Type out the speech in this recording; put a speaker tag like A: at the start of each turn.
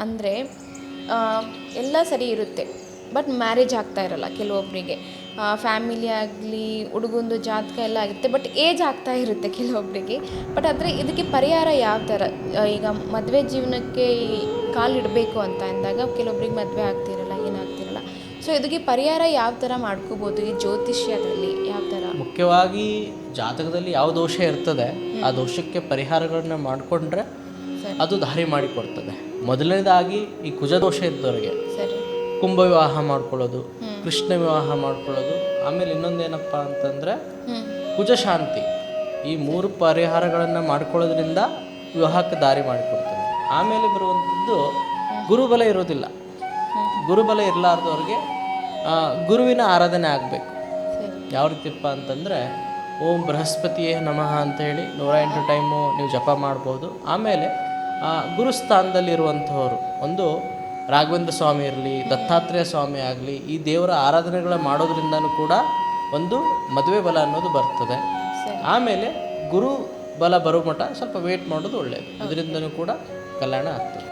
A: ಅಂದರೆ ಎಲ್ಲ ಸರಿ ಇರುತ್ತೆ, ಬಟ್ ಮ್ಯಾರೇಜ್ ಆಗ್ತಾ ಇರಲ್ಲ ಕೆಲವೊಬ್ಬರಿಗೆ. ಫ್ಯಾಮಿಲಿ ಆಗಲಿ, ಹುಡುಗಂದು ಜಾತಕ ಎಲ್ಲ ಆಗಿರುತ್ತೆ, ಬಟ್ ಏಜ್ ಆಗ್ತಾ ಇರುತ್ತೆ ಕೆಲವೊಬ್ಬರಿಗೆ. ಬಟ್ ಆದರೆ ಇದಕ್ಕೆ ಪರಿಹಾರ ಯಾವ ಥರ? ಈಗ ಮದುವೆ ಜೀವನಕ್ಕೆ ಕಾಲಿಡಬೇಕು ಅಂತ ಅಂದಾಗ ಕೆಲವೊಬ್ರಿಗೆ ಮದುವೆ ಆಗ್ತಿರಲ್ಲ, ಏನಾಗ್ತಿರಲ್ಲ. ಸೊ ಇದಕ್ಕೆ ಪರಿಹಾರ ಯಾವ ಥರ ಮಾಡ್ಕೋಬೋದು ಈ ಜ್ಯೋತಿಷ್ಯದಲ್ಲಿ? ಯಾವ ಥರ?
B: ಮುಖ್ಯವಾಗಿ ಜಾತಕದಲ್ಲಿ ಯಾವ ದೋಷ ಇರ್ತದೆ ಆ ದೋಷಕ್ಕೆ ಪರಿಹಾರಗಳನ್ನ ಮಾಡಿಕೊಂಡ್ರೆ ಅದು ದಾರಿ ಮಾಡಿಕೊಡ್ತದೆ. ಮೊದಲನೇದಾಗಿ ಈ ಕುಜದೋಷ ಇದ್ದವರಿಗೆ
A: ಸರಿ,
B: ಕುಂಭ ವಿವಾಹ ಮಾಡ್ಕೊಳ್ಳೋದು, ಕೃಷ್ಣ ವಿವಾಹ ಮಾಡ್ಕೊಳ್ಳೋದು, ಆಮೇಲೆ ಇನ್ನೊಂದೇನಪ್ಪ ಅಂತಂದರೆ ಕುಜಶಾಂತಿ. ಈ 3 ಪರಿಹಾರಗಳನ್ನು ಮಾಡ್ಕೊಳ್ಳೋದ್ರಿಂದ ವಿವಾಹಕ್ಕೆ ದಾರಿ ಮಾಡಿಕೊಡ್ತದೆ. ಆಮೇಲೆ ಬರುವಂಥದ್ದು ಗುರುಬಲ ಇರೋದಿಲ್ಲ. ಗುರುಬಲ ಇರಲಾರ್ದವ್ರಿಗೆ ಗುರುವಿನ ಆರಾಧನೆ ಆಗಬೇಕು. ಯಾವ ರೀತಿಯಪ್ಪ ಅಂತಂದರೆ ಓಂ ಬೃಹಸ್ಪತಿಯೇ ನಮಃ ಅಂತೇಳಿ 108 ಟೈಮು ನೀವು ಜಪ ಮಾಡ್ಬೋದು. ಆಮೇಲೆ ಗುರುಸ್ಥಾನದಲ್ಲಿರುವಂಥವರು ಒಂದು ರಾಘವೇಂದ್ರ ಸ್ವಾಮಿ ಇರಲಿ, ದತ್ತಾತ್ರೇಯ ಸ್ವಾಮಿ ಆಗಲಿ, ಈ ದೇವರ ಆರಾಧನೆಗಳ ಮಾಡೋದ್ರಿಂದನೂ ಕೂಡ ಒಂದು ಮದುವೆ ಬಲ ಅನ್ನೋದು ಬರ್ತದೆ. ಆಮೇಲೆ ಗುರು ಬಲ ಬರೋ ಮಟ್ಟ ಸ್ವಲ್ಪ ವೇಟ್ ಮಾಡೋದು ಒಳ್ಳೆಯದು. ಇದರಿಂದನೂ ಕೂಡ ಕಲ್ಯಾಣ ಆಗ್ತದೆ.